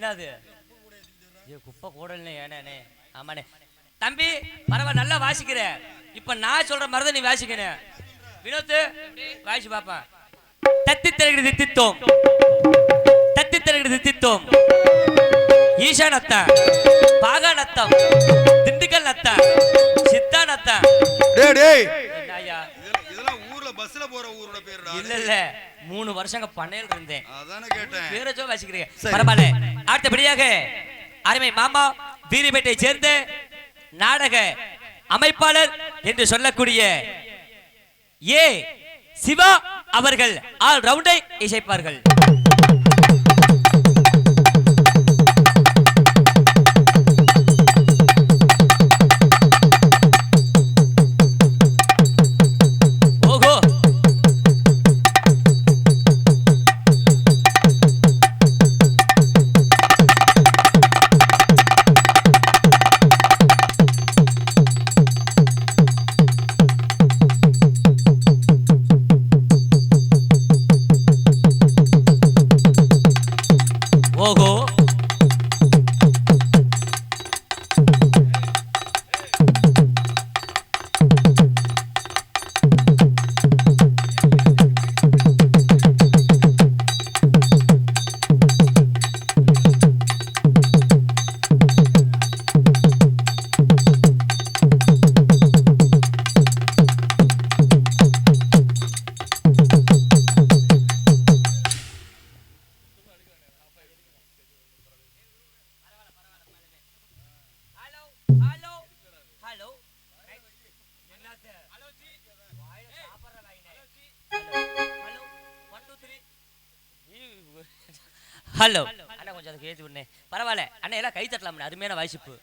என்னது குப்பை கூடல்னே ஏனே ஆமாண்ணே தம்பி பரவாயில்ல நல்லா வாசிக்கிற இப்ப நான் சொல்ற மாதிரிதான் நீ வாசிக்கணும் வினோத் வாசி பாப்பா தத்தி தருகிறது தித்தித்தோம் தத்தி தருகிறது தித்தித்தோம் ஈஷா நத்தம் பாகா நத்தம் திண்டுக்கல் நத்தம் சித்தா நத்தம் இதெல்லாம் ஊர்ல பஸ்ல போற ஊரோட பேருடா இல்ல 3 வருஷங்க பண்ணையில் இருந்தேன் அதானே கேட்டேன் பேரஜோ வாசிக்கிறீங்க பரவாயில்ல அடுத்தபடியாக அருமை மாமா வீரிபேட்டை சேர்ந்த நாடக அமைப்பாளர் என்று சொல்லக்கூடிய ஏ சிவா அவர்கள் ஆல் ரவுண்டை இசைப்பார்கள் ஹலோ அண்ணா கொஞ்சம் அதுக்கு ஏற்றி விடனே பரவாயில்ல அண்ணா எல்லாம் கை தட்டலாம் அருமையான வாசிப்பு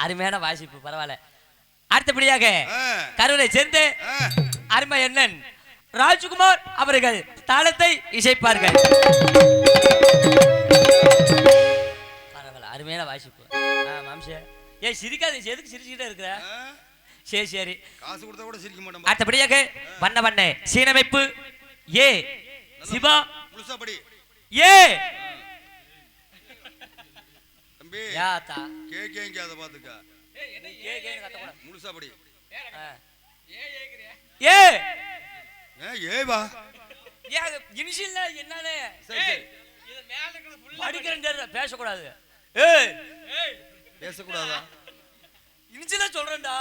அருமையான வாசிப்பு பரவாயில்ல அடுத்தபடியாக கரூரை சேர்ந்து அருமை அண்ணன் ராஜ்குமார் அவர்கள் தாளத்தை இசைப்பார்கள் பரவாயில்ல அருமையான வாசிப்பு மாம்சே ஏய் சிரிக்காது எதுக்கு சிரிச்சுக்கிட்டே இருக்கிற சரி சரி காசு கொடுத்தா கூட சிரிக்க மாட்டோம் அடுத்தபடியாக வண்ண வண்ண சீனமைப்பு ஏ சிவா முழுசாபடி ஏ தம்பி யாத்தா கேக்கேங்க அத பாத்துக்க ஏய் என்ன கேக்கேன்னு கத்த கூட முழுசாபடி ஏ ஏங்கறியா ஏ ஏவா ஏ இனிஷியல்ல என்னனே சரி சரி இது மேல இருக்கிறது ஃபுல்லா படிக்கிறேன் பேச கூடாது ஏய் ஏய் பேச கூடாதா இனிஷியலா சொல்றேன்டா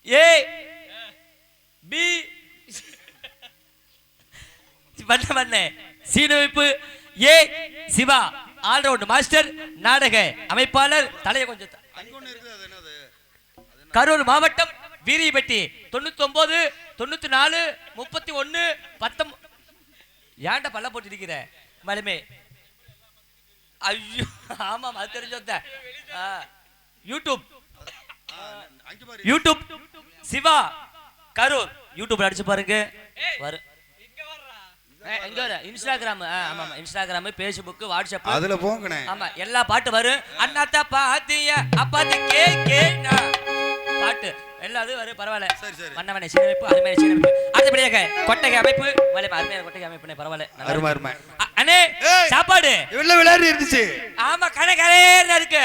ஏ பி வண்ண வண்ண சீனமைப்பு ஏ சிவா ஆல்ரவுண்ட் மாஸ்டர் நாடக அமைப்பாளர் தலைய கொஞ்சம் கரூர் மாவட்டம் வீரியபட்டி 99 94 31 19 ஏன்டா பல்ல போட்டு இருக்கிற மலமே ஐயோ ஆமா அது தெரிஞ்சத யூடியூப் சிவா கரூர் யூடியூப்ல அடிச்சு பாருங்க வரும் எங்க வர இன்ஸ்டாகிராம் ஆமா ஆமா இன்ஸ்டாகிராம் Facebook வாட்ஸ்அப் அதுல போங்கனே ஆமா எல்லா பாட்டு வரும் அண்ணாத்தா பாத்தியா அப்பாத்த கேனா பாட்டு எல்லாரும் வரும் பரவாயில்ல சரி சரி வண்ணவனே சீனமைப்பு அருமையான சீனமைப்பு அடுத்தபடியாக கொட்டகை அமைப்பு வலை அருமையான கொட்டகை அமைப்புனே பரவாயில்ல அருமை அருமை அண்ணே சாப்பாடு இவ்வளவு விளையாடி இருந்துச்சு ஆமா கணக்கரேன்னு இருக்கு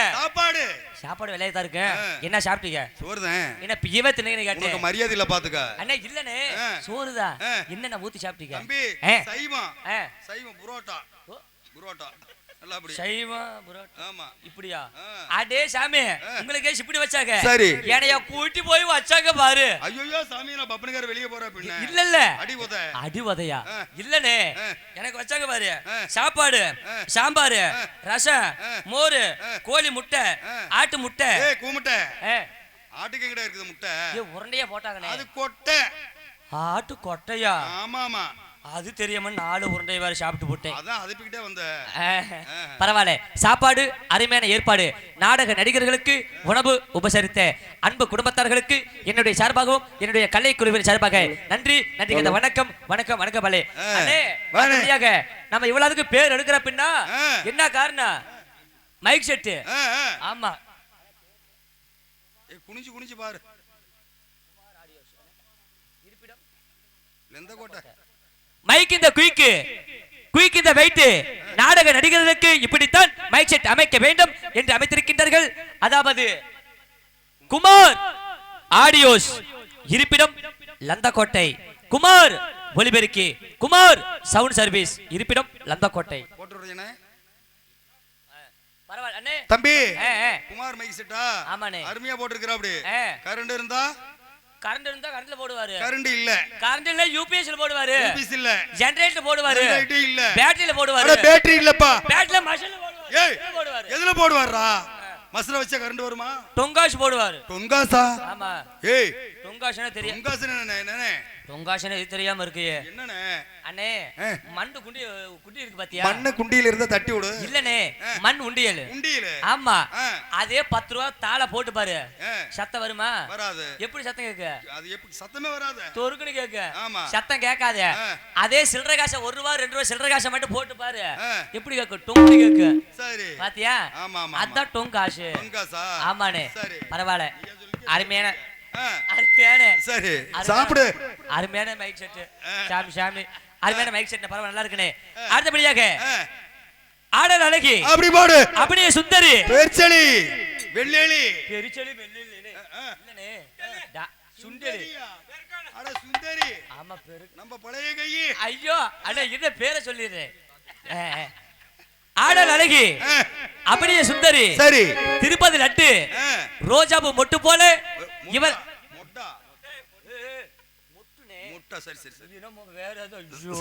சாப்பாடு விளையாட தான் இருக்கு என்ன சாப்பிட்டீங்க சோறுதான் என்ன பியவே தின்னீங்க கேட்டேன் உங்களுக்கு மரியாதை இல்ல பாத்துக்க அண்ணே இல்லனே சோறுதான் என்னென்ன ஊத்தி சாப்பிட்டீங்க தம்பி சைவம் புரோட்டா நல்லா அப்படி சைவம் புரோட்டா ஆமா இப்படியா அடே சாமி உங்களுக்கு இப்படி வச்சாங்க சரி ஏனையா கூட்டி போய் வச்சாங்க பாரு ஐயோ சாமி நான் பப்பனகார வெளிய போறா பின்ன இல்ல அடிவதையா இல்லனே எனக்கு வச்சாங்க பாரு சாப்பாடு சாம்பார் ரசம் மோர் கோழி முட்டை ஆட்டு முட்டை கூமுட்டை ஆட்டுக்கு எங்கடா இருக்குது முட்டை உருண்டையா போட்டாங்கனே அது கொட்டை ஆட்டு கொட்டையா ஆமா ஆமா அது தெரியாம 4 உருண்டை வேற சாப்பிட்டு போட்டேன் அதான் அதுக்கிட்டே வந்த பரவாயில்ல சாப்பாடு அருமையான ஏற்பாடு நாடக நடிகர்களுக்கு உணவு உபசரித்த அன்பு குடும்பத்தார்களுக்கு என்னுடைய சார்பாகவும் என்னுடைய கலை குழுவின் சார்பாக நன்றி நன்றி வணக்கம் வணக்கம் வணக்கம் பலே நம்ம இவ்வளவுக்கு பேர் எடுக்கிற பின்னா என்ன காரணம் மைக் செட் ஆமா குனிஞ்சு குனிஞ்சு பாரு இருப்பிடம் மைக் இந்த குயிக்கு குயிக் இந்த வெயிட் நாடக நடிகர்களுக்கு இப்படித்தான் மைக் செட் அமைக்க வேண்டும் என்று அமைத்திருக்கின்றார்கள். அதாவது குமார் ஆடியோஸ் இருப்பிடம் லந்தக்கோட்டை, குமார் ஒலிபெருக்கி, குமார் சவுண்ட் சர்வீஸ் இருப்பிடம் லந்தக்கோட்டை. பரவாயில்ல அண்ணே. தம்பி குமார் மைக் செட்டா? ஆமாண்ணே. அருமையா போட்டுருக்கா. அப்படி கரண்ட் இருந்தா கரண்ட்ல போடுவாரு. கரண்ட் இல்ல. கரண்ட் இல்ல யூபிஎஸ்ல போடுவாரு. யூபிஎஸ் இல்ல. ஜெனரேட்டர் போடுவாரு. ஜெனரேட்டர் இல்ல. பேட்டரியில போடுவாரு. அட பேட்டரி இல்லப்பா. பேட்டரியில மஷின்ல போடுவாரு. ஏய் எதுல போடுவாரா? மஸ்ல வச்சா கரண்ட் வருமா? டொங்காஷ் போடுவாரு. டொங்காஸா? ஆமா. ஏய் டொங்காஷ்னா தெரியும். டொங்காஸ் என்னனே? டொங்காஷ்னா இது தெரியாம இருக்கீங்க. என்னனே? அண்ணே மண்ணு குண்டி இருக்கு பாத்தியா? மண்ணு குண்டியில இருந்தா தட்டி விடு. இல்லனே மண் உண்டியல். உண்டியல். ஆமா. அதே 10 ரூபாய் தாள போட்டு பாரு. சத்தம் வருமா? வராது. எப்படி சத்தம் கேக்கு? அது எப்படி சத்தமே வராது. தொறுக்குன்னு கேக்கு. ஆமா. சத்தம் கேட்காதே. அதே சில்லறை காசை 1 ரூபாய் 2 ரூபாய் சில்லறை காசை மட்டும் போட்டு பாரு. எப்படி கேக்கு? டொங்கு கேக்கு. சரி. பாத்தியா? ஆமா ஆமா. அதான் டொங்காஷ். டொங்காஸா? ஆமானே. பரவாயில்லை. அருமையான சரி சாப்பிடு. அருமையான மைக் செட். சாமி அருமையான மைக் செட். பரவாயில்லை நல்லா இருக்குனே. அடுத்தபடியாக ஆடல் அழகி அப்படி போடு. அப்படியே சுந்தரி பெருச்சலி வெள்ளேலி. பெருச்சலி வெள்ளேலி இல்லனே சுந்தரி. அட சுந்தரி. ஆமா பேரு நம்ம பழைய கை. ஐயோ அண்ணா இந்த பேரை சொல்லிடுறேன். ஆடல் அழகி அப்படியே சுந்தரி. சரி. திருப்பதி லட்டு ரோஜாபூ மொட்டு போல இவர் மொட்டா மொட்டுனே மொட்டா. சரி சரி சரி. என்னமோ வேற ஏதோ. ஐயோ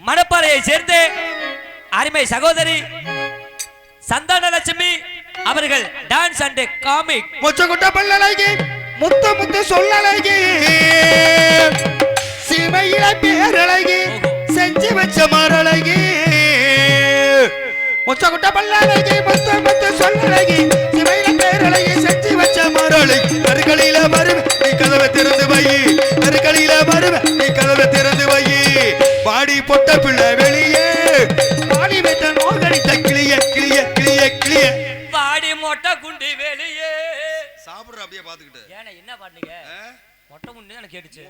மணப்பாறையை சேர்ந்த அருமை சகோதரி சந்தான லட்சுமி அவர்கள் டான்ஸ் அண்ட் காமிக். மொச்சகுட்ட பல்லழகி முத்து முத்து சொல்லழகி சீமையில பேரழகி செஞ்சு வச்ச மரழகி. மொச்சகுட்ட பல்லழகி முத்து முத்து சொல்லழகி சீமையில பேரழகி செஞ்சு வச்ச மரழகி. கருகளில மருவ நீ கதவை திறந்து வை. கருகளில மருவ நீ கதவை திறந்து வை. பாடி பொட்ட பிள்ளை வெளியே பாடி வைத்த நோகடித்த கிளிய கிளிய கிளிய கிளிய. பாடி மொட்டை குண்டி வெளியே. சாப்பிடுற அப்படியே பாத்துக்கிட்டு. ஏன்னா என்ன பாடுனீங்க? மொட்டை குண்டி எனக்கு கேட்டுச்சு.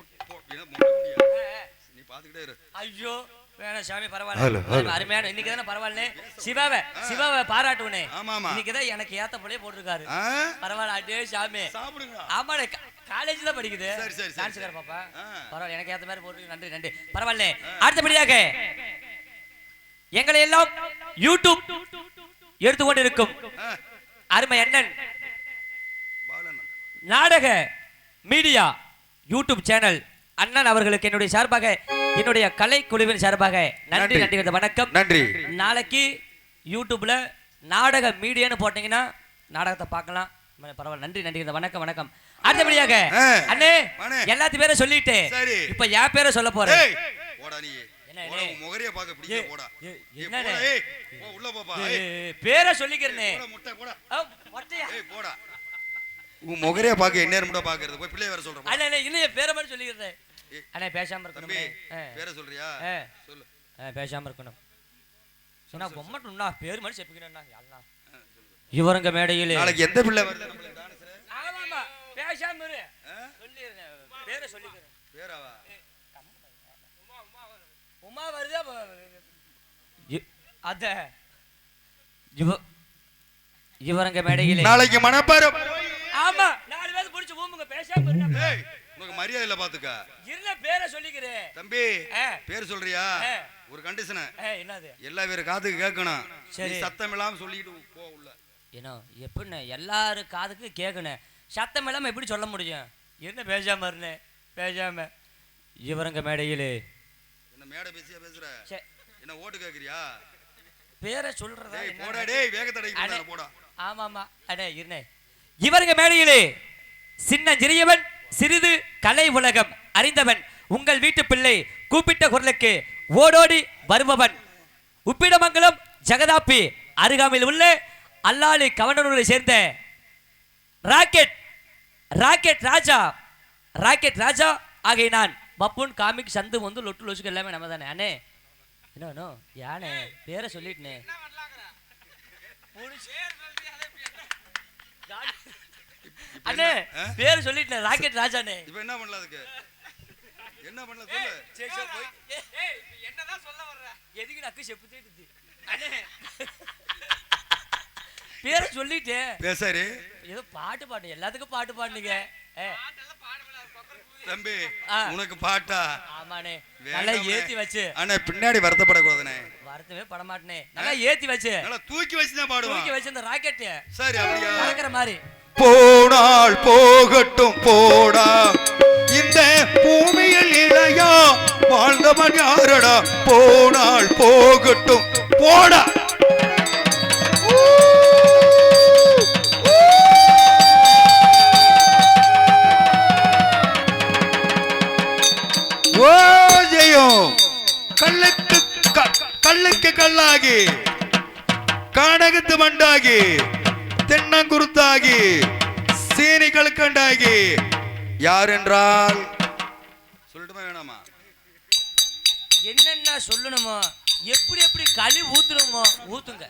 நீ பாத்துக்கிட்டே இரு. ஐயோ வேணா சாமி பரவாயில்ல. அருமையான இன்னைக்கு தானே பரவாயில்ல. சிவாவை பாராட்டுவனே. இன்னைக்கு தான் எனக்கு ஏத்த போலே போட்டிருக்காரு. பரவாயில்ல. அடே சாமி சாப்பிடுங்க. ஆமா காலேஜ் தான் படிக்குது. டான்ஸ்கார பாப்பா. பரவாயில்ல எனக்கு ஏத்த மாதிரி போட்டு. நன்றி நன்றி. பரவாயில்ல. அடுத்தபடியாக எங்களை எல்லாம் யூடியூப் எடுத்துக்கொண்டு இருக்கும் அருமை அண்ணன் நாடக மீடியா யூடியூப் சேனல் அண்ணன் அவர்களுக்கு என்னுடைய சார்பாக என்னுடைய கலை குழுவின் சார்பாக நன்றி நன்றி வணக்கம். நன்றி. நாளைக்கு யூடியூப்ல நாடக மீடியான்னு போட்டீங்கன்னா நாடகத்தை பார்க்கலாம். பரவாயில்ல. நன்றி நன்றி வணக்கம் வணக்கம். அடுத்தபடியாக அண்ணே எல்லாத்து பேரை சொல்லிட்டு இப்ப என் பேரை சொல்ல போறேன். பேரை சொல்லிக்கிறேன். உன் முகரைய பாக்க என்ன நேரம் பாக்குறது போய் பிள்ளை வேற சொல்றேன். அண்ணே இல்லையே பேரை மட்டும் சொல்லிக்கிறேன். அண்ணே பேசாம இருக்கணும். பேரை சொல்றியா? சொல்லு. பேசாம இருக்கணும். சொன்னா பொம்மட்டும்னா பேர் மட்டும் செப்பிக்கணும்னா அண்ணா இவரங்க மேடையிலே நாளைக்கு எந்த பிள்ளை வருது நமக்கு டான்ஸ்ல? ஆமாமா பேசாம இரு. சொல்லிறேன். பேரை சொல்லிக்கிறேன். பேராவா? உமா வருதா? அத இவரங்க மேடையிலே நாளைக்கு மணப்பாறை. ஆமா 4 பேர் புடிச்சு ஊமுங்க. பேசாம இரு. ஏய் உனக்கு மரியாதை இல்ல பாத்துக்க. இருல பேரை சொல்லிக்கிறேன். தம்பி பேர் சொல்றியா? ஒரு கண்டிஷன். என்னது? எல்லா பேர் காதுக்கு கேட்கணும். சரி சத்தம் இல்லாம சொல்லிட்டு போ உள்ள. ஏனோ எப்படின்னு எல்லாரும் காதுக்கு கேட்கணும். சத்தம் இல்லாம எப்படி சொல்ல முடியும்? என்ன பேசாம இருந்தே பேசாம இவரங்க மேடையிலே என்ன மேடை பேசியா பேசுற? என்ன ஓட்டு கேக்குறியா? பேரை சொல்றதா? போடா டேய் வேகத்தடை போடா. ஆமா ஆமா அடே இருனே. இவரங்க மேடையிலே சின்ன சிறியவன் சிறிது கலை உலகம் அறிந்தவன் உங்கள் வீட்டு பிள்ளை கூப்பிட்ட குரலுக்கு ஓடோடி வருபவன் உப்பிடமங்கலம் ஜெகதாப்பி அருகாமையில் உள்ள அல்லாளி கவர்னரை சேர்ந்த ராக்கெட் ராஜா ஆகிய நான் பப்புன் காமிக் சந்து வந்து லொட்டு லொசுக்கு எல்லாமே நம்ம தானே. அண்ணே என்ன யானே பேரை சொல்லிட்டுனே அண்ணே பேர் சொல்லிட்டேன். ராக்கெட் ராஜானே. இப்போ என்ன பண்ணலாம் அதுக்கு? என்ன பண்ணல சொல்லு. சரி சரி போய் என்னதான் சொல்ல வர்ற? எதுக்கு நக்கு செப்பு தேடுது? அண்ணே பேர சொல்லிட்டே பேசாரு. ஏதோ பாட்டு பாடு, எல்லாத்துக்கும் பாட்டு பாடுனீங்க. தம்பி உனக்கு பாட்டா? ஆமாண்ணே, நல்லா ஏத்தி வச்சு. அண்ணே பின்னாடி வருத்தப்படக்கூடாதுண்ணே. வருத்தமே பட மாட்டேனே, நல்லா ஏத்தி வச்சு, நல்லா தூக்கி வச்சுதான் பாடுவான். தூக்கி வச்சு இந்த ராக்கெட். சரி அப்படியா? பறக்கிற மாதிரி. போனால் போகட்டும் போடா, இந்த பூமியில் இளையா வாழ்ந்தவன் யாரடா, போனால் போகட்டும் போடா. ஓ ஜெயம். கல்லுக்கு கல்லாகி, கானகத்து மண்டாகி, தென்னங்குருத்தாகி, சீனி கல்கண்டாகி, யார் என்றால் சொல்லட்டுமா வேணாமா? என்னென்ன சொல்லணுமோ, எப்படி எப்படி களி ஊத்துணுமோ ஊத்துங்க.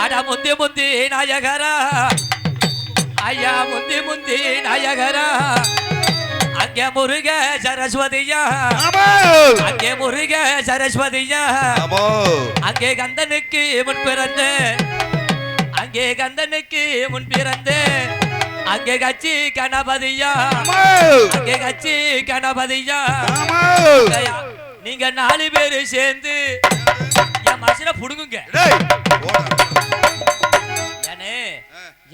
அட முந்தி முந்தி நாயகரா, ஐயா முந்தி முந்தி நாயகரா, அங்கே முருக சரஸ்வதியா, அங்கே முருக சரஸ்வதியா, அங்கே கந்தனுக்கு முன் பிறந்த, அங்கே கந்தனுக்கு முன் பிறந்த, அங்கே கட்சி கணபதியா, அங்கே கட்சி கணபதியா, நீங்க 4 பேரு சேர்ந்து என் மனசுல புடுங்குங்க. ஏனே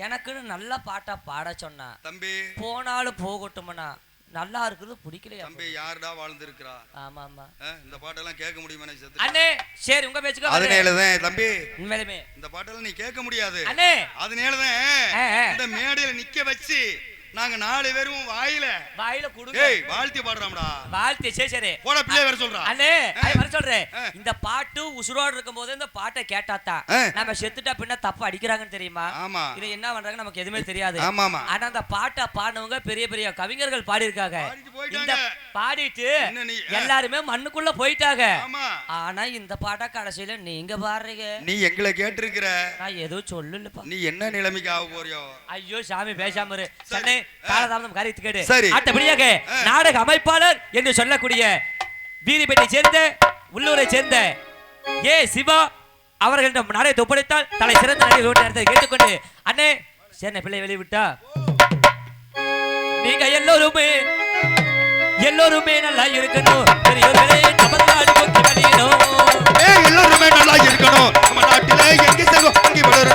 எனக்குன்னு நல்ல பாட்டா பாட சொன்னா தம்பி, போனாலும் போகட்டும்னா நல்லா இருக்குது பிடிக்கலையா? தம்பி யாருடா வாழ்ந்திருக்கிறா? ஆமா ஆமா, இந்த பாட்டெல்லாம் கேட்க முடியுமா? அண்ணே சரி உங்க பேச்சுக்கோ. அதனாலதான் தம்பி உண்மையிலுமே இந்த பாட்டெல்லாம் நீ கேட்க முடியாது அண்ணே. அதனாலதான் இந்த மேடையில நிக்க வச்சு நாங்க 4 பேரும் வாயில குடுங்க. ஏய் வாழ்த்தி பாடுறோம்டா. வாழ்த்தி சரி சரி போட பிள்ளை வர சொல்றா. அண்ணே வர சொல்றேன். இந்த பாட்டு உசுரோடு இருக்கும்போது இந்த பாட்டை கேட்டாதான் நம்ம செத்துட்டா பின்ன தப்பு அடிக்கிறாங்கன்னு தெரியுமா? ஆமா. இது என்ன பண்றாங்க நமக்கு எதுவுமே தெரியாது. ஆமா ஆமா. ஆனா அந்த பாட்டை பாடுனவங்க பெரிய பெரிய கவிஞர்கள் பாடி இருக்காங்க. இந்த பாடிட்டு எல்லாருமே மண்ணுக்குள்ள போயிட்டாங்க. ஆனா இந்த பாட்டை கடைசியில நீங்க பாடுறீங்க. நீ எங்களை கேட்டிருக்கிற. நான் எதுவும் சொல்லலப்பா. நீ என்ன நிலைமைக்கு ஆக போறியோ? ஐயோ சாமி பேசாம இரு. சன்னே காலதாமதம் காரியத்துக்கு கேடு. சரி அடுத்தபடியாக நாடக அமைப்பாளர் என்று சொல்லக்கூடிய வீரிபேட்டை சேர்ந்த உள்ளூரை சேர்ந்த ஏ சிவா அவர்களிடம் நாடகத்தை ஒப்படைத்தால் தலை சிறந்த நடிகை கேட்டுக்கொண்டு அண்ணே சேர்ந்த பிள்ளை வெளிவிட்டா நீங்க எல்லோருமே நல்லா இருக்கணும். பெரியவர்களே தமிழ்நாடு கொண்டு வெளியிடணும். எல்லோருமே நல்லா இருக்கணும். நம்ம நாட்டில எங்க செல்வம் அங்கே வளரும்.